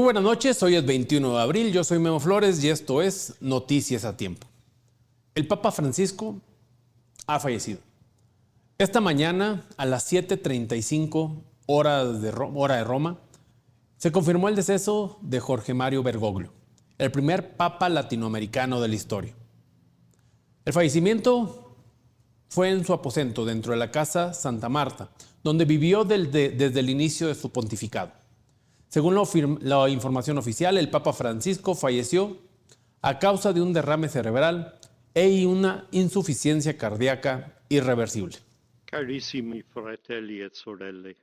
buenas noches, hoy es 21 de abril, yo soy Memo Flores y esto es Noticias a Tiempo. El Papa Francisco ha fallecido. Esta mañana, a las 7:35 hora de Roma, se confirmó el deceso de Jorge Mario Bergoglio, el primer papa latinoamericano de la historia. El fallecimiento fue en su aposento dentro de la Casa Santa Marta, donde vivió desde el inicio de su pontificado. Según la información oficial, el Papa Francisco falleció a causa de un derrame cerebral e una insuficiencia cardíaca irreversible. Carissimi fratelli e sorelle,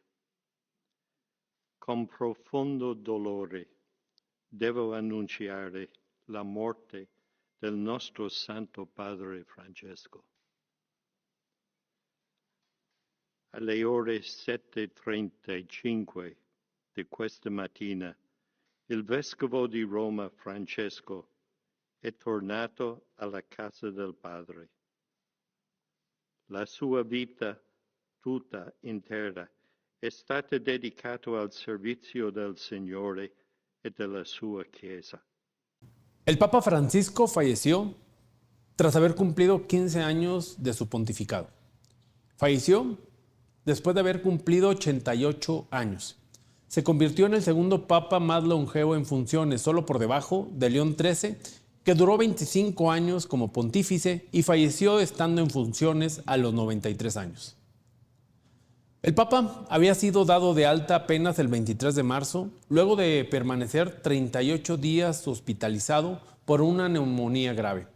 con profondo dolore devo annunciare la morte del nostro Santo Padre Francesco. Alle ore 7:35 di questa mattina, il Vescovo di Roma Francesco è tornato alla casa del Padre. La sua vita tutta intera è stata dedicata al servizio del Signore e della sua Chiesa. El Papa Francisco falleció tras haber cumplido 15 años de su pontificado. Falleció después de haber cumplido 88 años. Se convirtió en el segundo papa más longevo en funciones, solo por debajo de León XIII, que duró 25 años como pontífice y falleció estando en funciones a los 93 años. El Papa había sido dado de alta apenas el 23 de marzo, luego de permanecer 38 días hospitalizado por una neumonía grave.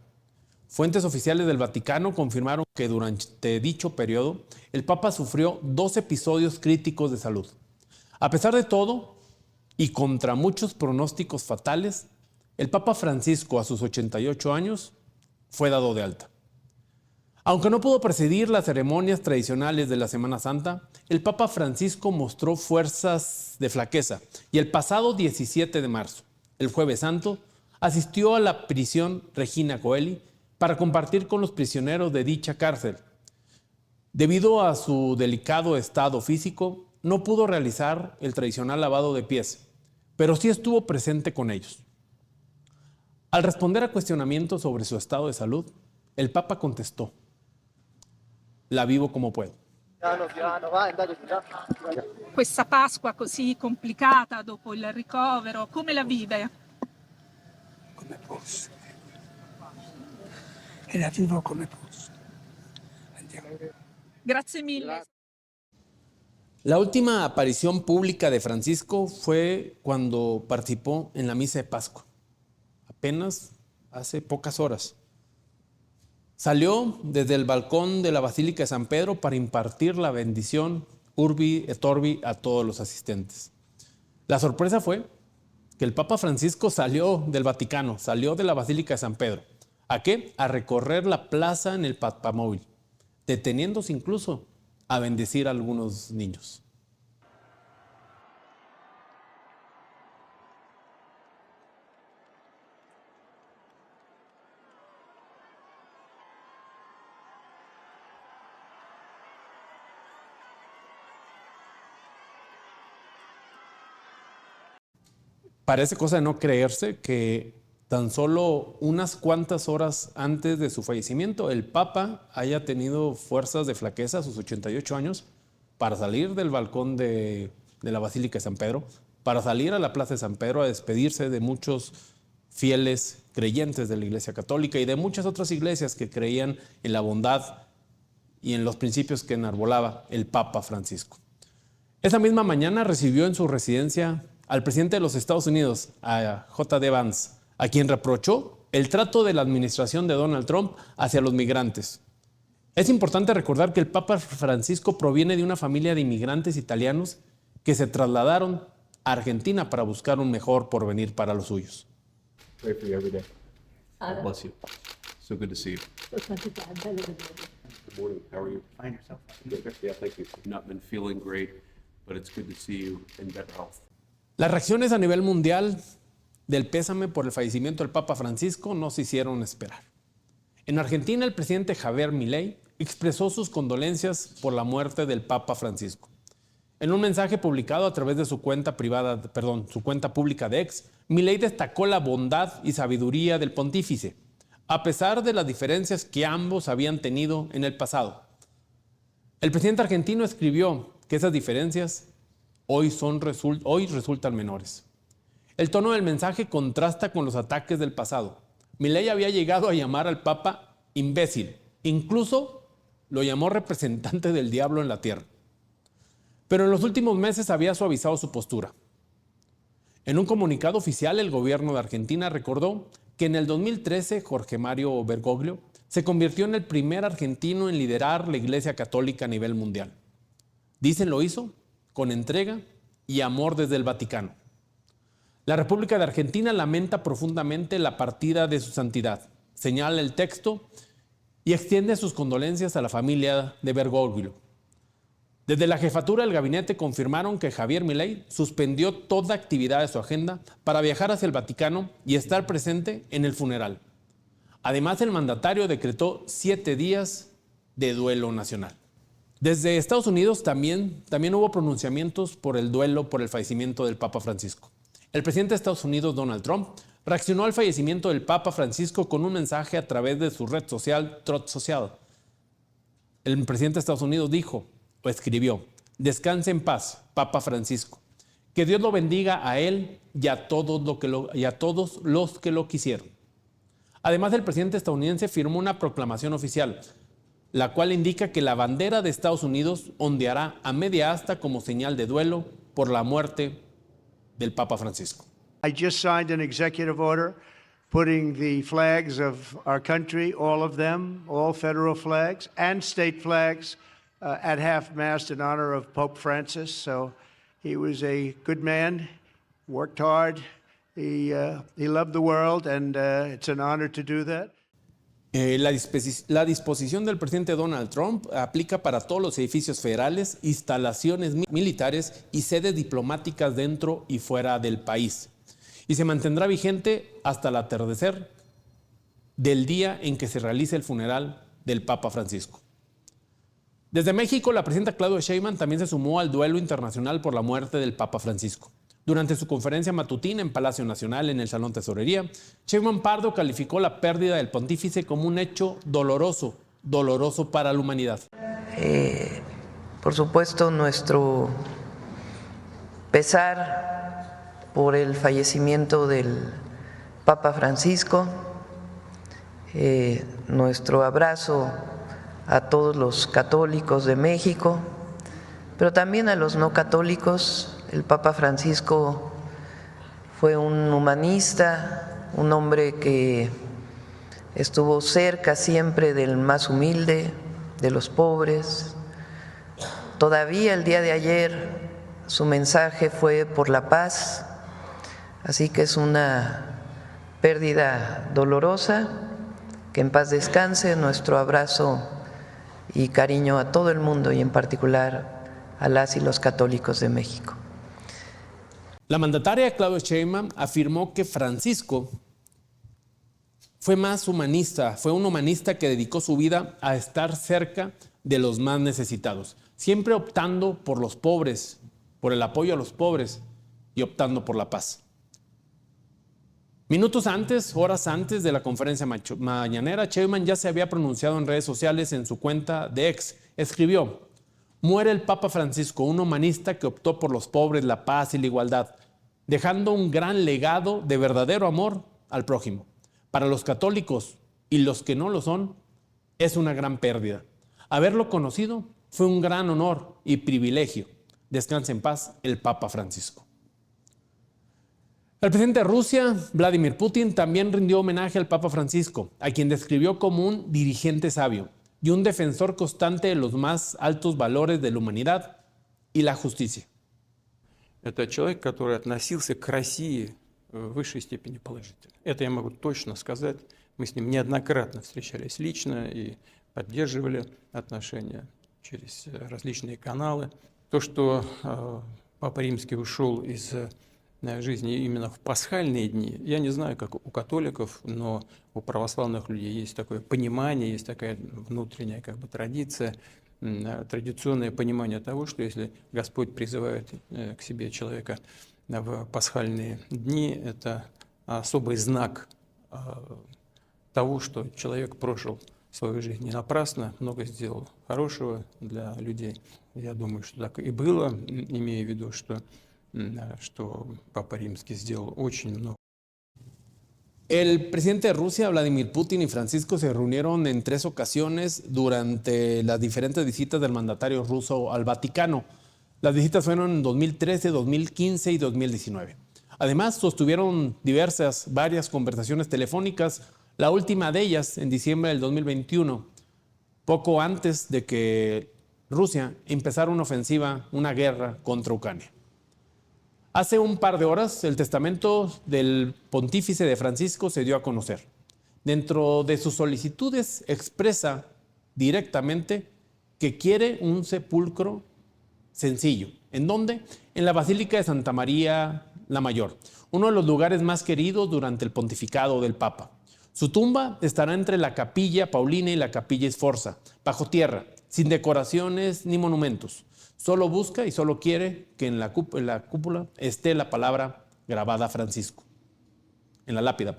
Fuentes oficiales del Vaticano confirmaron que durante dicho periodo, el Papa sufrió 2 episodios críticos de salud. A pesar de todo, y contra muchos pronósticos fatales, el Papa Francisco, a sus 88 años, fue dado de alta. Aunque no pudo presidir las ceremonias tradicionales de la Semana Santa, el Papa Francisco mostró fuerzas de flaqueza y el pasado 17 de marzo, el Jueves Santo, asistió a la prisión Regina Coeli para compartir con los prisioneros de dicha cárcel. Debido a su delicado estado físico, no pudo realizar el tradicional lavado de pies, pero sí estuvo presente con ellos. Al responder a cuestionamientos sobre su estado de salud, el Papa contestó: la vivo como puedo. Questa Pasqua così complicata dopo il ricovero, come la vive? Come posso. E la vivo come posso. Andiamo. Grazie mille. La última aparición pública de Francisco fue cuando participó en la misa de Pascua, apenas hace pocas horas. Salió desde el balcón de la Basílica de San Pedro para impartir la bendición Urbi et Orbi a todos los asistentes. La sorpresa fue que el Papa Francisco salió del Vaticano, salió de la Basílica de San Pedro. ¿A qué? A recorrer la plaza en el Papamóvil, deteniéndose incluso a bendecir a algunos niños. Parece cosa de no creerse que tan solo unas cuantas horas antes de su fallecimiento, el Papa haya tenido fuerzas de flaqueza a sus 88 años para salir del balcón de la Basílica de San Pedro, para salir a la Plaza de San Pedro a despedirse de muchos fieles creyentes de la Iglesia Católica y de muchas otras iglesias que creían en la bondad y en los principios que enarbolaba el Papa Francisco. Esa misma mañana recibió en su residencia al presidente de los Estados Unidos, a J.D. Vance, a quien reprochó el trato de la administración de Donald Trump hacia los migrantes. Es importante recordar que el Papa Francisco proviene de una familia de inmigrantes italianos que se trasladaron a Argentina para buscar un mejor porvenir para los suyos. Pray for you every day. God bless you. So good to see you. Good morning. How are you? Find yourself. Good. Yeah, thank you. I've not been feeling great, but it's good to see you in better health. Las reacciones a nivel mundial del pésame por el fallecimiento del Papa Francisco no se hicieron esperar. En Argentina, el presidente Javier Milei expresó sus condolencias por la muerte del Papa Francisco. En un mensaje publicado a través de su cuenta pública de X, Milei destacó la bondad y sabiduría del pontífice, a pesar de las diferencias que ambos habían tenido en el pasado. El presidente argentino escribió que esas diferencias hoy resultan menores. El tono del mensaje contrasta con los ataques del pasado. Milei había llegado a llamar al Papa imbécil, incluso lo llamó representante del diablo en la tierra. Pero en los últimos meses había suavizado su postura. En un comunicado oficial, el gobierno de Argentina recordó que en el 2013 Jorge Mario Bergoglio se convirtió en el primer argentino en liderar la Iglesia Católica a nivel mundial. Dicen lo hizo con entrega y amor desde el Vaticano. La República de Argentina lamenta profundamente la partida de su santidad, señala el texto y extiende sus condolencias a la familia de Bergoglio. Desde la jefatura del gabinete confirmaron que Javier Milei suspendió toda actividad de su agenda para viajar hacia el Vaticano y estar presente en el funeral. Además, el mandatario decretó 7 días de duelo nacional. Desde Estados Unidos también hubo pronunciamientos por el duelo por el fallecimiento del Papa Francisco. El presidente de Estados Unidos, Donald Trump, reaccionó al fallecimiento del Papa Francisco con un mensaje a través de su red social Truth Social. El presidente de Estados Unidos dijo o escribió: descanse en paz, Papa Francisco. Que Dios lo bendiga a él y a todos los que lo quisieron. Además, el presidente estadounidense firmó una proclamación oficial, la cual indica que la bandera de Estados Unidos ondeará a media asta como señal de duelo por la muerte del Papa Francisco. I just signed an executive order putting the flags of our country, all of them, all federal flags and state flags, at half-mast in honor of Pope Francis. So he was a good man, worked hard, he loved the world, and it's an honor to do that. La disposición del presidente Donald Trump aplica para todos los edificios federales, instalaciones militares y sedes diplomáticas dentro y fuera del país. Y se mantendrá vigente hasta el atardecer del día en que se realice el funeral del Papa Francisco. Desde México, la presidenta Claudia Sheinbaum también se sumó al duelo internacional por la muerte del Papa Francisco. Durante su conferencia matutina en Palacio Nacional, en el Salón Tesorería, Sheinbaum Pardo calificó la pérdida del pontífice como un hecho doloroso para la humanidad. Por supuesto, nuestro pesar por el fallecimiento del Papa Francisco, nuestro abrazo a todos los católicos de México, pero también a los no católicos. El Papa Francisco fue un humanista, un hombre que estuvo cerca siempre del más humilde, de los pobres. Todavía el día de ayer su mensaje fue por la paz, así que es una pérdida dolorosa. Que en paz descanse. Nuestro abrazo y cariño a todo el mundo y en particular a las y los católicos de México. La mandataria Claudia Sheinbaum afirmó que Francisco fue un humanista que dedicó su vida a estar cerca de los más necesitados, siempre optando por los pobres, por el apoyo a los pobres y optando por la paz. Horas antes de la conferencia mañanera, Sheinbaum ya se había pronunciado en redes sociales en su cuenta de X. Escribió: muere el Papa Francisco, un humanista que optó por los pobres, la paz y la igualdad, dejando un gran legado de verdadero amor al prójimo. Para los católicos y los que no lo son, es una gran pérdida. Haberlo conocido fue un gran honor y privilegio. Descanse en paz el Papa Francisco. El presidente de Rusia, Vladimir Putin, también rindió homenaje al Papa Francisco, a quien describió como un dirigente sabio y un defensor constante de los más altos valores de la humanidad y la justicia. Это человек, который относился к России в высшей степени положительно. Это я могу точно сказать. Мы с ним неоднократно встречались лично и поддерживали отношения через различные каналы. То, что Папа Римский ушел из жизни именно в пасхальные дни, я не знаю, как у католиков, но у православных людей есть такое понимание, есть такая внутренняя традиция традиционное понимание того, что если Господь призывает к себе человека в пасхальные дни, это особый знак того, что человек прожил свою жизнь не напрасно, много сделал хорошего для людей. Я думаю, что так и было, имея в виду, что Папа Римский сделал очень много. El presidente de Rusia, Vladimir Putin, y Francisco se reunieron en 3 ocasiones durante las diferentes visitas del mandatario ruso al Vaticano. Las visitas fueron en 2013, 2015 y 2019. Además, sostuvieron varias conversaciones telefónicas, la última de ellas en diciembre del 2021, poco antes de que Rusia empezara una ofensiva, una guerra contra Ucrania. Hace un par de horas, el testamento del pontífice de Francisco se dio a conocer. Dentro de sus solicitudes expresa directamente que quiere un sepulcro sencillo. ¿En dónde? En la Basílica de Santa María la Mayor, uno de los lugares más queridos durante el pontificado del Papa. Su tumba estará entre la Capilla Paulina y la Capilla Sforza, bajo tierra, sin decoraciones ni monumentos. Solo busca y solo quiere que en la cúpula esté la palabra grabada Francisco. En la lápida.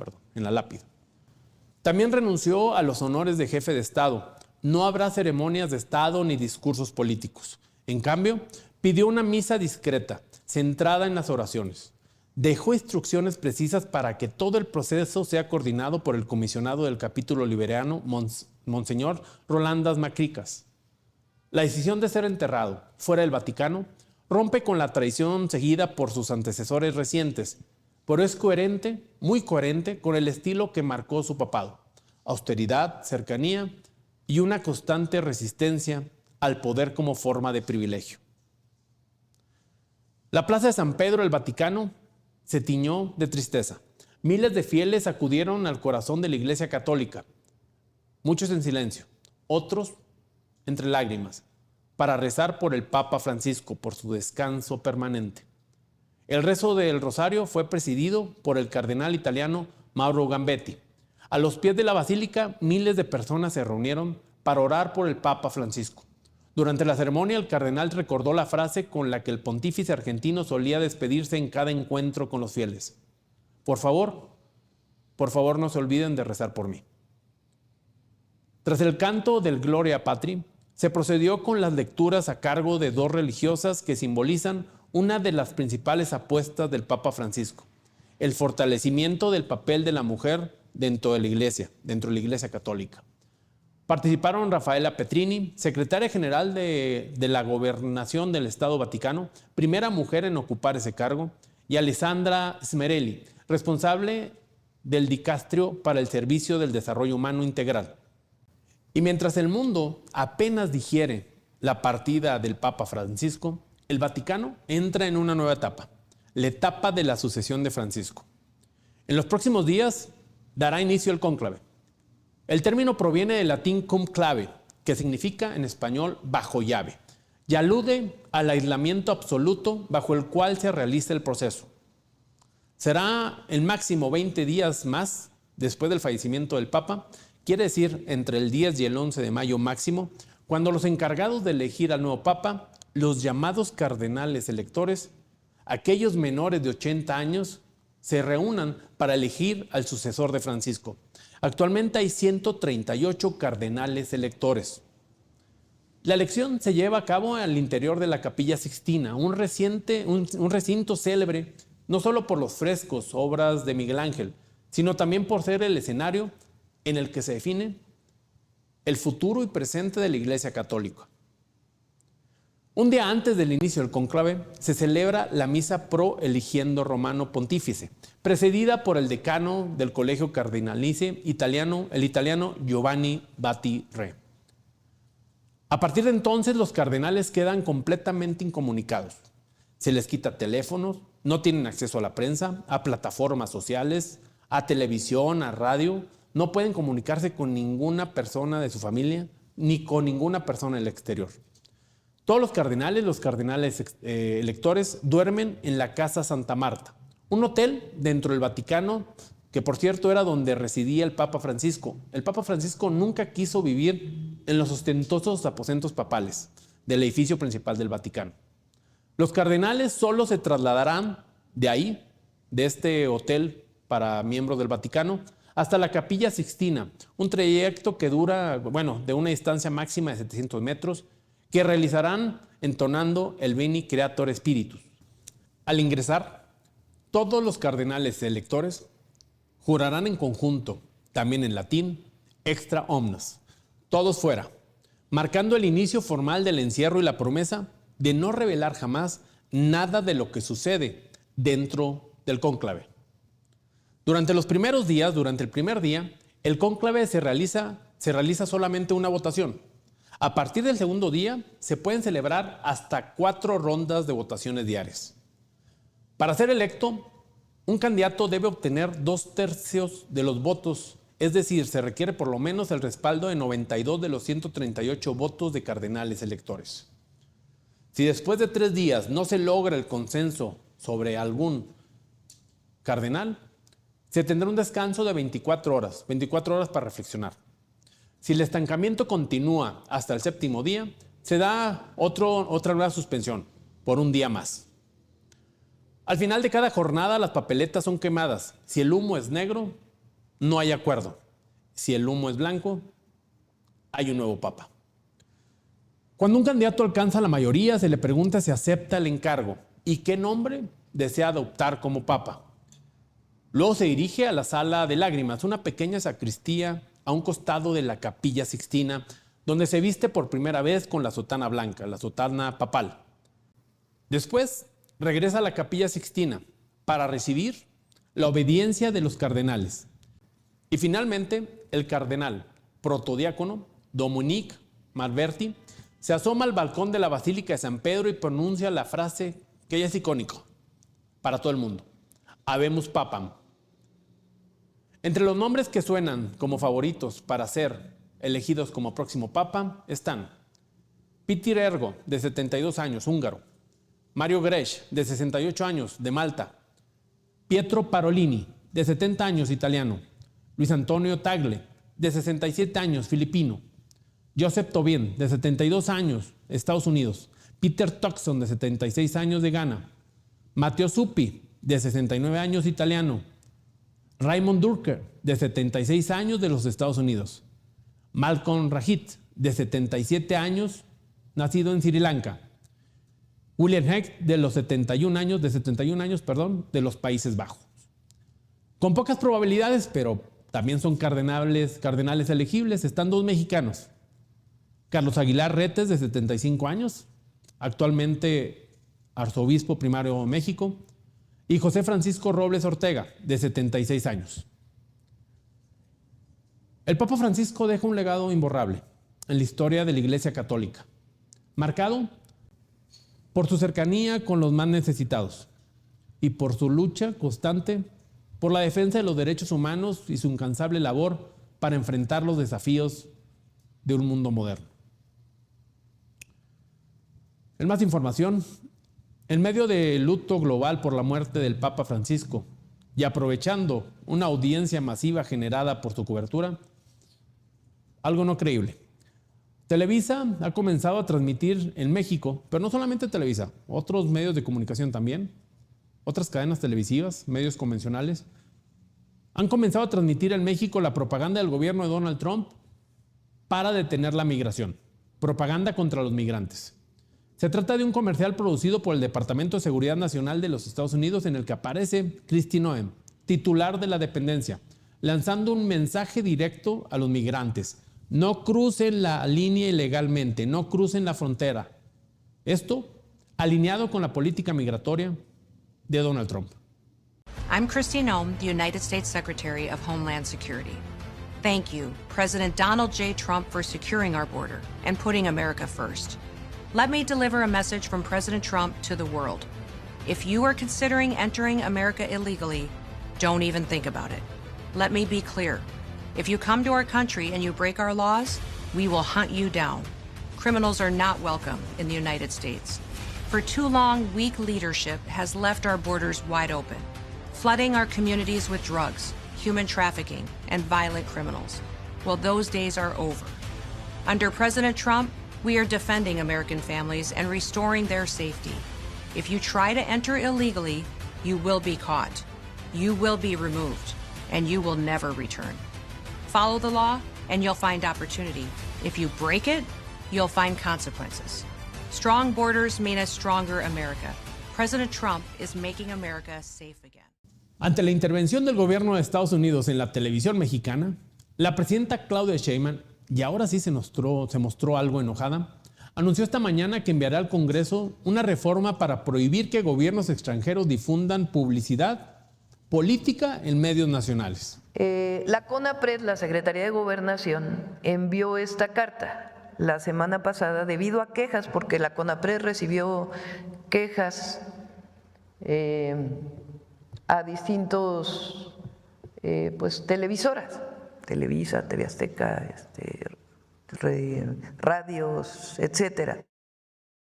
También renunció a los honores de jefe de Estado. No habrá ceremonias de Estado ni discursos políticos. En cambio, pidió una misa discreta, centrada en las oraciones. Dejó instrucciones precisas para que todo el proceso sea coordinado por el comisionado del capítulo liberiano, Monseñor Rolandas Macricas. La decisión de ser enterrado fuera del Vaticano rompe con la tradición seguida por sus antecesores recientes, pero es coherente, muy coherente, con el estilo que marcó su papado: austeridad, cercanía y una constante resistencia al poder como forma de privilegio. La Plaza de San Pedro del Vaticano se tiñó de tristeza. Miles de fieles acudieron al corazón de la Iglesia Católica, muchos en silencio, otros entre lágrimas, para rezar por el Papa Francisco, por su descanso permanente. El rezo del rosario fue presidido por el cardenal italiano Mauro Gambetti. A los pies de la basílica, miles de personas se reunieron para orar por el Papa Francisco. Durante la ceremonia, el cardenal recordó la frase con la que el pontífice argentino solía despedirse en cada encuentro con los fieles: por favor no se olviden de rezar por mí. Tras el canto del Gloria Patri, se procedió con las lecturas a cargo de 2 religiosas que simbolizan una de las principales apuestas del Papa Francisco: el fortalecimiento del papel de la mujer dentro de la Iglesia Católica. Participaron Rafaela Petrini, secretaria general de la Gobernación del Estado Vaticano, primera mujer en ocupar ese cargo, y Alessandra Smerelli, responsable del Dicastrio para el Servicio del Desarrollo Humano Integral. Y mientras el mundo apenas digiere la partida del Papa Francisco, el Vaticano entra en una nueva etapa, la etapa de la sucesión de Francisco. En los próximos días dará inicio el cónclave. El término proviene del latín cum clave, que significa en español bajo llave, y alude al aislamiento absoluto bajo el cual se realiza el proceso. Será el máximo 20 días más después del fallecimiento del Papa, quiere decir entre el 10 y el 11 de mayo máximo, cuando los encargados de elegir al nuevo Papa, los llamados cardenales electores, aquellos menores de 80 años, se reúnan para elegir al sucesor de Francisco. Actualmente hay 138 cardenales electores. La elección se lleva a cabo al interior de la Capilla Sixtina, un recinto célebre no solo por los frescos, obras de Miguel Ángel, sino también por ser el escenario en el que se define el futuro y presente de la Iglesia Católica. Un día antes del inicio del cónclave se celebra la misa pro eligiendo Romano Pontífice, precedida por el decano del Colegio Cardinalice italiano, el italiano Giovanni Batti Re. A partir de entonces los cardenales quedan completamente incomunicados. Se les quita teléfonos, no tienen acceso a la prensa, a plataformas sociales, a televisión, a radio. No pueden comunicarse con ninguna persona de su familia ni con ninguna persona del exterior. Todos los cardenales electores duermen en la Casa Santa Marta, un hotel dentro del Vaticano que, por cierto, era donde residía el Papa Francisco. El Papa Francisco nunca quiso vivir en los ostentosos aposentos papales del edificio principal del Vaticano. Los cardenales solo se trasladarán de ahí, de este hotel para miembros del Vaticano, hasta la Capilla Sixtina, un trayecto que dura, de una distancia máxima de 700 metros, que realizarán entonando el Veni Creator Spiritus. Al ingresar, todos los cardenales electores jurarán en conjunto, también en latín, extra omnes, todos fuera, marcando el inicio formal del encierro y la promesa de no revelar jamás nada de lo que sucede dentro del cónclave. Durante el primer día, el cónclave se realiza solamente una votación. A partir del segundo día, se pueden celebrar hasta 4 rondas de votaciones diarias. Para ser electo, un candidato debe obtener 2/3 de los votos, es decir, se requiere por lo menos el respaldo de 92 de los 138 votos de cardenales electores. Si después de 3 días no se logra el consenso sobre algún cardenal, se tendrá un descanso de 24 horas para reflexionar. Si el estancamiento continúa hasta el 7º día, se da otra nueva suspensión por un día más. Al final de cada jornada, las papeletas son quemadas. Si el humo es negro, no hay acuerdo. Si el humo es blanco, hay un nuevo papa. Cuando un candidato alcanza la mayoría, se le pregunta si acepta el encargo y qué nombre desea adoptar como papa. Luego se dirige a la sala de lágrimas, una pequeña sacristía a un costado de la Capilla Sixtina, donde se viste por primera vez con la sotana blanca, la sotana papal. Después regresa a la Capilla Sixtina para recibir la obediencia de los cardenales. Y finalmente, el cardenal protodiácono Dominique Malverti se asoma al balcón de la Basílica de San Pedro y pronuncia la frase que ya es icónico para todo el mundo: Habemus Papam. Entre los nombres que suenan como favoritos para ser elegidos como próximo papa están Peter Ergo, de 72 años, húngaro; Mario Grech, de 68 años, de Malta; Pietro Parolini, de 70 años, italiano; Luis Antonio Tagle, de 67 años, filipino; Joseph Tobin, de 72 años, Estados Unidos; Peter Turkson, de 76 años, de Ghana; Matteo Zuppi, de 69 años, italiano; Raymond Durker, de 76 años, de los Estados Unidos; Malcolm Rajit, de 77 años, nacido en Sri Lanka; William Hecht, de 71 años, de los Países Bajos. Con pocas probabilidades, pero también son cardenales elegibles, están 2 mexicanos: Carlos Aguilar Retes, de 75 años, actualmente arzobispo primario de México; y José Francisco Robles Ortega, de 76 años. El Papa Francisco deja un legado imborrable en la historia de la Iglesia Católica, marcado por su cercanía con los más necesitados y por su lucha constante por la defensa de los derechos humanos y su incansable labor para enfrentar los desafíos de un mundo moderno. En más información, en medio del luto global por la muerte del Papa Francisco y aprovechando una audiencia masiva generada por su cobertura, algo no creíble. Televisa ha comenzado a transmitir en México, pero no solamente Televisa, otros medios de comunicación también, otras cadenas televisivas, medios convencionales, han comenzado a transmitir en México la propaganda del gobierno de Donald Trump para detener la migración, propaganda contra los migrantes. Se trata de un comercial producido por el Departamento de Seguridad Nacional de los Estados Unidos en el que aparece Kristi Noem, titular de la dependencia, lanzando un mensaje directo a los migrantes: no crucen la línea ilegalmente, no crucen la frontera. Esto alineado con la política migratoria de Donald Trump. I'm Kristi Noem, the United States Secretary of Homeland Security. Thank you, President Donald J. Trump, for securing our border and putting America first. Let me deliver a message from President Trump to the world. If you are considering entering America illegally, don't even think about it. Let me be clear. If you come to our country and you break our laws, we will hunt you down. Criminals are not welcome in the United States. For too long, weak leadership has left our borders wide open, flooding our communities with drugs, human trafficking, and violent criminals. Well, those days are over. Under President Trump, we are defending American families and restoring their safety. If you try to enter illegally, you will be caught, you will be removed, and you will never return. Follow the law, and you'll find opportunity. If you break it, you'll find consequences. Strong borders mean a stronger America. President Trump is making America safe again. Ante la intervención del gobierno de Estados Unidos en la televisión mexicana, la presidenta Claudia Sheinbaum, y ahora sí se mostró algo enojada, anunció esta mañana que enviará al Congreso una reforma para prohibir que gobiernos extranjeros difundan publicidad política en medios nacionales. La CONAPRED, la Secretaría de Gobernación, envió esta carta la semana pasada debido a quejas, porque la CONAPRED recibió quejas a distintos televisoras, Televisa, TV Azteca, radios, etcétera.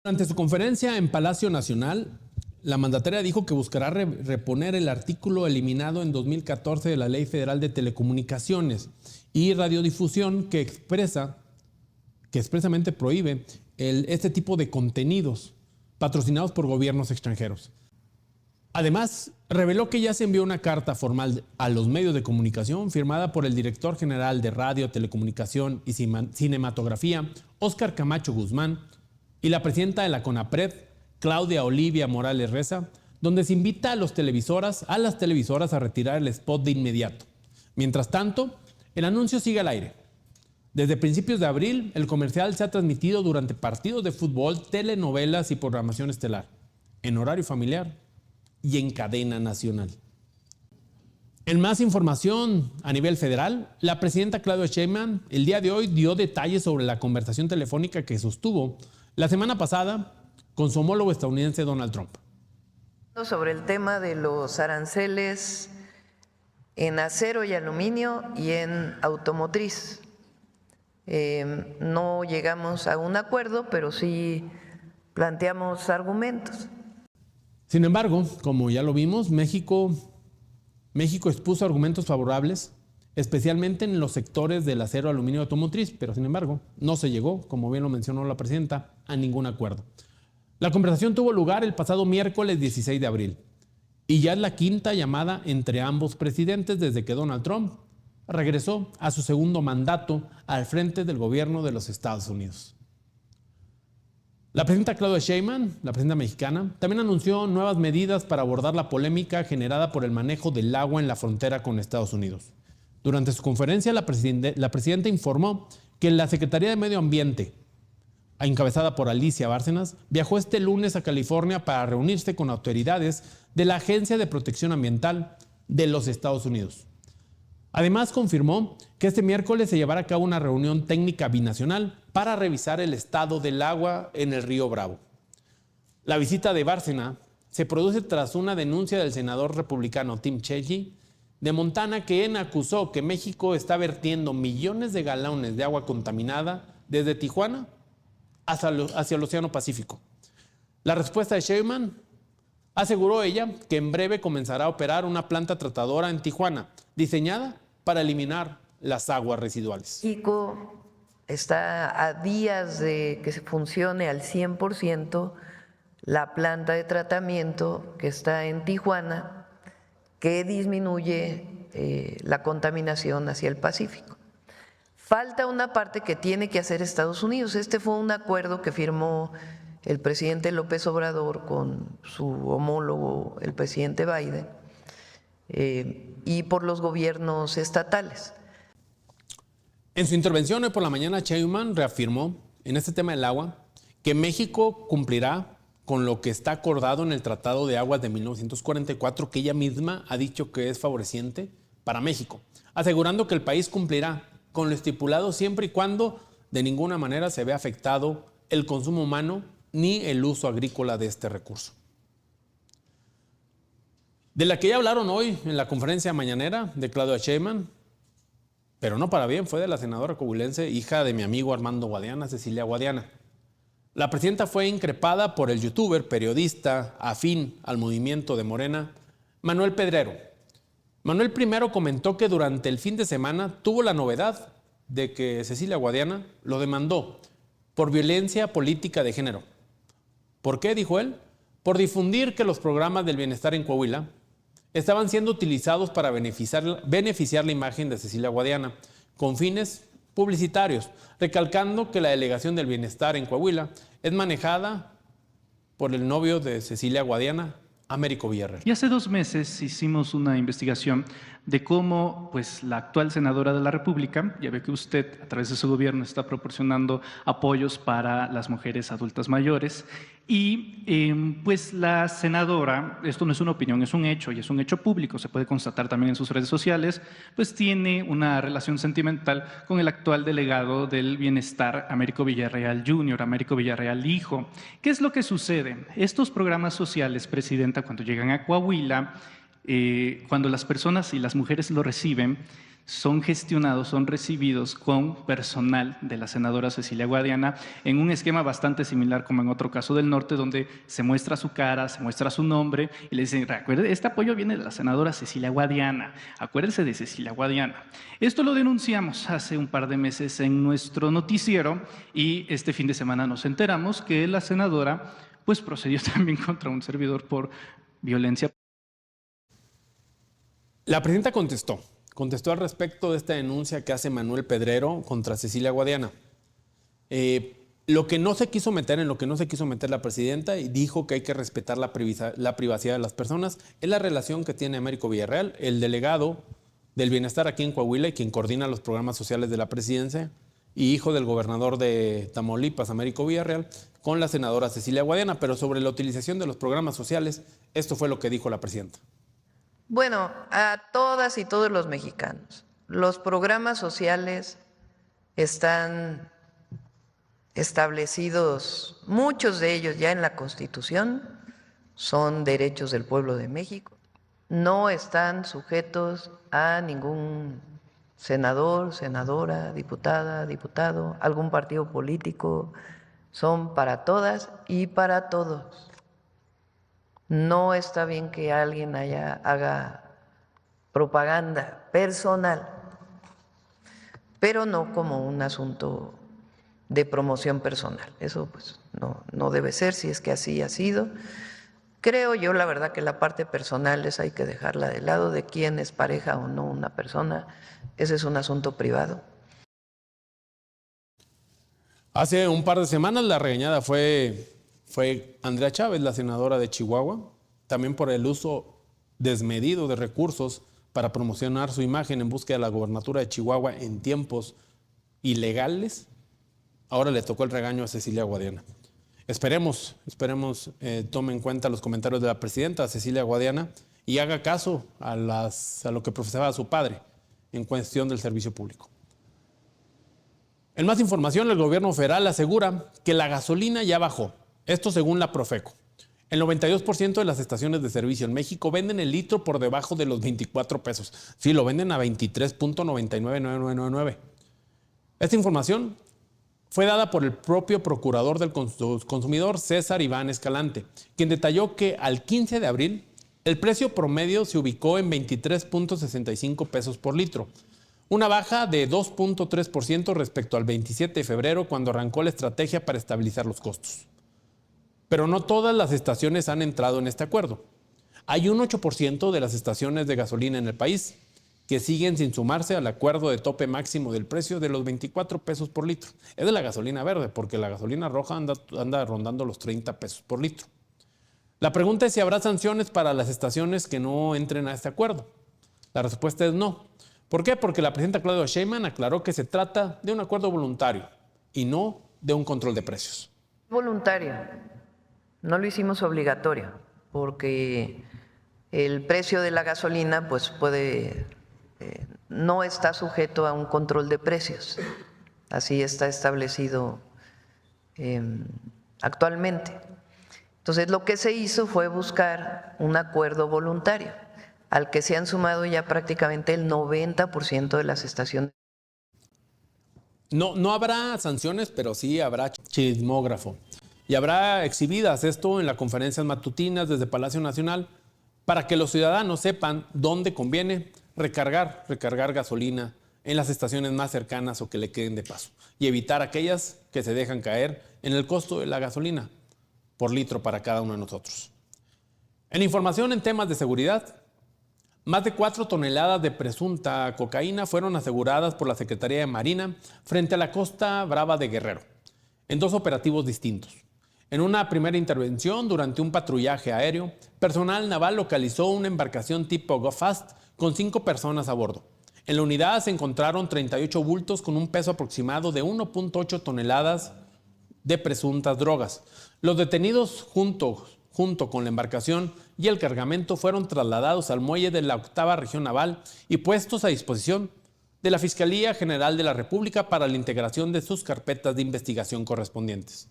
Durante su conferencia en Palacio Nacional, la mandataria dijo que buscará reponer el artículo eliminado en 2014 de la Ley Federal de Telecomunicaciones y Radiodifusión que expresamente prohíbe este tipo de contenidos patrocinados por gobiernos extranjeros. Además, reveló que ya se envió una carta formal a los medios de comunicación firmada por el director general de Radio, Telecomunicación y Cinematografía, Óscar Camacho Guzmán, y la presidenta de la CONAPRED, Claudia Olivia Morales Reza, donde se invita a las televisoras a retirar el spot de inmediato. Mientras tanto, el anuncio sigue al aire. Desde principios de abril, el comercial se ha transmitido durante partidos de fútbol, telenovelas y programación estelar, en horario familiar y en cadena nacional. En más información a nivel federal, la presidenta Claudia Sheinbaum el día de hoy dio detalles sobre la conversación telefónica que sostuvo la semana pasada con su homólogo estadounidense Donald Trump. Sobre el tema de los aranceles en acero y aluminio y en automotriz. No llegamos a un acuerdo, pero sí planteamos argumentos. Sin embargo, como ya lo vimos, México expuso argumentos favorables, especialmente en los sectores del acero, aluminio y automotriz, pero sin embargo, no se llegó, como bien lo mencionó la presidenta, a ningún acuerdo. La conversación tuvo lugar el pasado miércoles 16 de abril y ya es la quinta llamada entre ambos presidentes desde que Donald Trump regresó a su segundo mandato al frente del gobierno de los Estados Unidos. La presidenta Claudia Sheinbaum, la presidenta mexicana, también anunció nuevas medidas para abordar la polémica generada por el manejo del agua en la frontera con Estados Unidos. Durante su conferencia, la presidenta informó que la Secretaría de Medio Ambiente, encabezada por Alicia Bárcenas, viajó este lunes a California para reunirse con autoridades de la Agencia de Protección Ambiental de los Estados Unidos. Además, confirmó que este miércoles se llevará a cabo una reunión técnica binacional para revisar el estado del agua en el río Bravo. La visita de Bárcenas se produce tras una denuncia del senador republicano Tim Schalke de Montana, quien acusó que México está vertiendo millones de galones de agua contaminada desde Tijuana hacia el Océano Pacífico. La respuesta de Sheinbaum, aseguró ella, que en breve comenzará a operar una planta tratadora en Tijuana, diseñada para eliminar las aguas residuales. México está a días de que se funcione al 100% la planta de tratamiento que está en Tijuana, que disminuye la contaminación hacia el Pacífico. Falta una parte que tiene que hacer Estados Unidos. Este fue un acuerdo que firmó el presidente López Obrador con su homólogo, el presidente Biden, y por los gobiernos estatales. En su intervención hoy por la mañana, Sheinbaum reafirmó en este tema del agua que México cumplirá con lo que está acordado en el Tratado de Aguas de 1944, que ella misma ha dicho que es favoreciente para México, asegurando que el país cumplirá con lo estipulado siempre y cuando de ninguna manera se vea afectado el consumo humano ni el uso agrícola de este recurso. De la que ya hablaron hoy en la conferencia mañanera de Claudia Sheinbaum, pero no para bien, fue de la senadora coahuilense, hija de mi amigo Armando Guadiana, Cecilia Guadiana. La presidenta fue increpada por el youtuber, periodista, afín al movimiento de Morena, Manuel Pedrero. Manuel primero comentó que durante el fin de semana tuvo la novedad de que Cecilia Guadiana lo demandó por violencia política de género. ¿Por qué? Dijo él. Por difundir que los programas del bienestar en Coahuila estaban siendo utilizados para beneficiar la imagen de Cecilia Guadiana con fines publicitarios, recalcando que la delegación del bienestar en Coahuila es manejada por el novio de Cecilia Guadiana, Américo Villarreal. Y hace 2 meses hicimos una investigación de cómo la actual senadora de la República, ya ve que usted a través de su gobierno está proporcionando apoyos para las mujeres adultas mayores, y la senadora, esto no es una opinión, es un hecho, y es un hecho público, se puede constatar también en sus redes sociales, pues tiene una relación sentimental con el actual delegado del bienestar, Américo Villarreal Jr., Américo Villarreal hijo. ¿Qué es lo que sucede? Estos programas sociales, Presidenta, cuando llegan a Coahuila, cuando las personas y las mujeres lo reciben, son gestionados, son recibidos con personal de la senadora Cecilia Guadiana en un esquema bastante similar como en otro caso del norte, donde se muestra su cara, se muestra su nombre y le dicen, recuerde, este apoyo viene de la senadora Cecilia Guadiana, acuérdese de Cecilia Guadiana. Esto lo denunciamos hace un par de meses en nuestro noticiero y este fin de semana nos enteramos que la senadora pues procedió también contra un servidor por violencia. La presidenta contestó al respecto de esta denuncia que hace Manuel Pedrero contra Cecilia Guadiana. Lo que no se quiso meter, en lo que no se quiso meter la presidenta, y dijo que hay que respetar la privacidad de las personas, es la relación que tiene Américo Villarreal, el delegado del bienestar aquí en Coahuila y quien coordina los programas sociales de la presidencia, y hijo del gobernador de Tamaulipas, Américo Villarreal, con la senadora Cecilia Guadiana. Pero sobre la utilización de los programas sociales, esto fue lo que dijo la presidenta. Bueno, a todas y todos los mexicanos, los programas sociales están establecidos, muchos de ellos ya en la Constitución, son derechos del pueblo de México, no están sujetos a ningún senador, senadora, diputada, diputado, algún partido político, son para todas y para todos. No está bien que alguien haga propaganda personal, pero no como un asunto de promoción personal. Eso pues no debe ser, si es que así ha sido. Creo yo, la verdad, que la parte personal esa hay que dejarla de lado, de quién es pareja o no una persona. Ese es un asunto privado. Hace un par de semanas la regañada fue Andrea Chávez, la senadora de Chihuahua, también por el uso desmedido de recursos para promocionar su imagen en búsqueda de la gobernatura de Chihuahua en tiempos ilegales. Ahora le tocó el regaño a Cecilia Guadiana. Esperemos tome en cuenta los comentarios de la presidenta Cecilia Guadiana y haga caso a lo que profesaba su padre en cuestión del servicio público. En más información, el gobierno federal asegura que la gasolina ya bajó. Esto según la Profeco. El 92% de las estaciones de servicio en México venden el litro por debajo de los 24 pesos. Sí, lo venden a 23.999999. Esta información fue dada por el propio procurador del consumidor, César Iván Escalante, quien detalló que al 15 de abril el precio promedio se ubicó en 23.65 pesos por litro. Una baja de 2.3% respecto al 27 de febrero, cuando arrancó la estrategia para estabilizar los costos. Pero no todas las estaciones han entrado en este acuerdo. Hay un 8% de las estaciones de gasolina en el país que siguen sin sumarse al acuerdo de tope máximo del precio de los 24 pesos por litro. Es de la gasolina verde, porque la gasolina roja anda rondando los 30 pesos por litro. La pregunta es si habrá sanciones para las estaciones que no entren a este acuerdo. La respuesta es no. ¿Por qué? Porque la presidenta Claudia Sheinbaum aclaró que se trata de un acuerdo voluntario y no de un control de precios. Voluntario, no lo hicimos obligatorio, porque el precio de la gasolina pues no está sujeto a un control de precios. Así está establecido actualmente. Entonces, lo que se hizo fue buscar un acuerdo voluntario, al que se han sumado ya prácticamente el 90% de las estaciones. No habrá sanciones, pero sí habrá chismógrafo. Y habrá exhibidas esto en las conferencias matutinas desde Palacio Nacional para que los ciudadanos sepan dónde conviene recargar gasolina en las estaciones más cercanas o que le queden de paso y evitar aquellas que se dejan caer en el costo de la gasolina por litro para cada uno de nosotros. En información en temas de seguridad, más de 4 toneladas de presunta cocaína fueron aseguradas por la Secretaría de Marina frente a la Costa Brava de Guerrero, en 2 operativos distintos. En una primera intervención, durante un patrullaje aéreo, personal naval localizó una embarcación tipo Go Fast con 5 personas a bordo. En la unidad se encontraron 38 bultos con un peso aproximado de 1.8 toneladas de presuntas drogas. Los detenidos junto con la embarcación y el cargamento fueron trasladados al muelle de la 8ª Región Naval y puestos a disposición de la Fiscalía General de la República para la integración de sus carpetas de investigación correspondientes.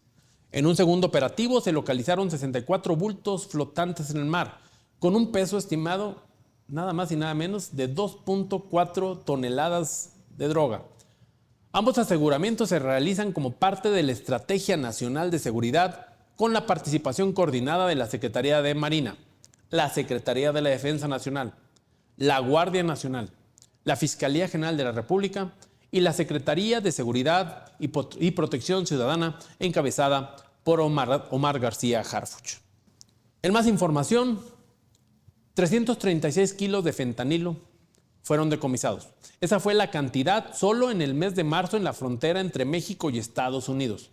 En un segundo operativo se localizaron 64 bultos flotantes en el mar, con un peso estimado nada más y nada menos de 2.4 toneladas de droga. Ambos aseguramientos se realizan como parte de la Estrategia Nacional de Seguridad con la participación coordinada de la Secretaría de Marina, la Secretaría de la Defensa Nacional, la Guardia Nacional, la Fiscalía General de la República y la Secretaría de Seguridad y Protección Ciudadana, encabezada por Omar García Harfuch. En más información, 336 kilos de fentanilo fueron decomisados. Esa fue la cantidad solo en el mes de marzo en la frontera entre México y Estados Unidos.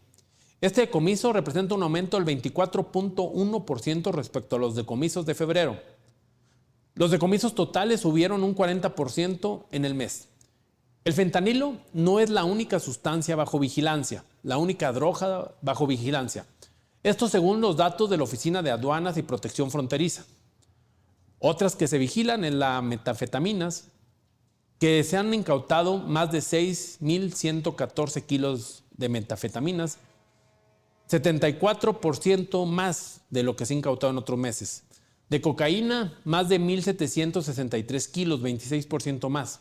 Este decomiso representa un aumento del 24.1% respecto a los decomisos de febrero. Los decomisos totales subieron un 40% en el mes. El fentanilo no es la única sustancia bajo vigilancia, la única droga bajo vigilancia. Esto según los datos de la Oficina de Aduanas y Protección Fronteriza. Otras que se vigilan en las metanfetaminas, que se han incautado más de 6.114 kilos de metanfetaminas, 74% más de lo que se ha incautado en otros meses. De cocaína, más de 1.763 kilos, 26% más.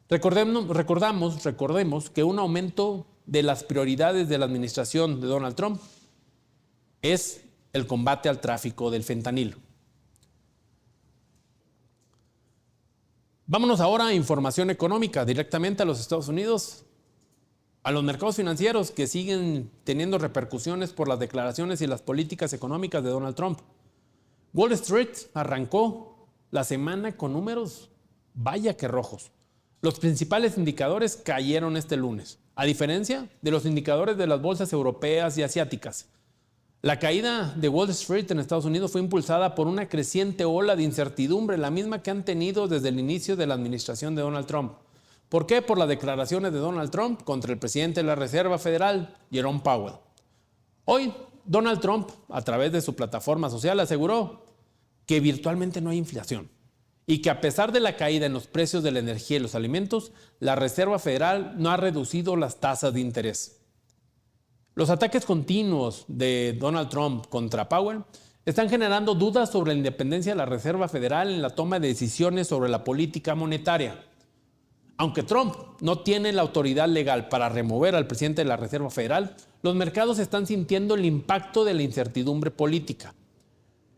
Recordemos que un aumento de las prioridades de la administración de Donald Trump es el combate al tráfico del fentanilo. Vámonos ahora a información económica, directamente a los Estados Unidos, a los mercados financieros que siguen teniendo repercusiones por las declaraciones y las políticas económicas de Donald Trump. Wall Street arrancó la semana con números, vaya que rojos. Los principales indicadores cayeron este lunes, a diferencia de los indicadores de las bolsas europeas y asiáticas. La caída de Wall Street en Estados Unidos fue impulsada por una creciente ola de incertidumbre, la misma que han tenido desde el inicio de la administración de Donald Trump. ¿Por qué? Por las declaraciones de Donald Trump contra el presidente de la Reserva Federal, Jerome Powell. Hoy, Donald Trump, a través de su plataforma social, aseguró que virtualmente no hay inflación y que a pesar de la caída en los precios de la energía y los alimentos, la Reserva Federal no ha reducido las tasas de interés. Los ataques continuos de Donald Trump contra Powell están generando dudas sobre la independencia de la Reserva Federal en la toma de decisiones sobre la política monetaria. Aunque Trump no tiene la autoridad legal para remover al presidente de la Reserva Federal, los mercados están sintiendo el impacto de la incertidumbre política.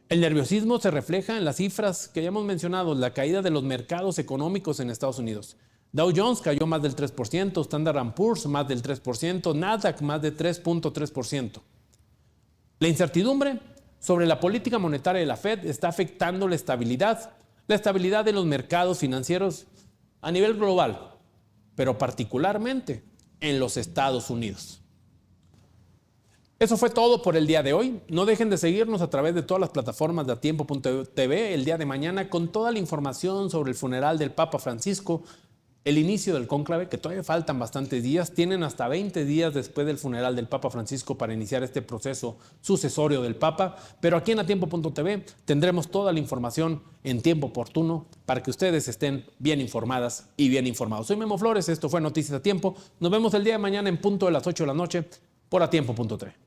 El nerviosismo se refleja en las cifras que ya hemos mencionado, la caída de los mercados económicos en Estados Unidos. Dow Jones cayó más del 3%, Standard & Poor's más del 3%, Nasdaq más de 3.3%. La incertidumbre sobre la política monetaria de la Fed está afectando la estabilidad de los mercados financieros a nivel global, pero particularmente en los Estados Unidos. Eso fue todo por el día de hoy. No dejen de seguirnos a través de todas las plataformas de atiempo.tv el día de mañana con toda la información sobre el funeral del Papa Francisco, el inicio del cónclave, que todavía faltan bastantes días. Tienen hasta 20 días después del funeral del Papa Francisco para iniciar este proceso sucesorio del Papa. Pero aquí en atiempo.tv tendremos toda la información en tiempo oportuno para que ustedes estén bien informadas y bien informados. Soy Memo Flores, esto fue Noticias a Tiempo. Nos vemos el día de mañana en punto de las 8 de la noche por atiempo.tv.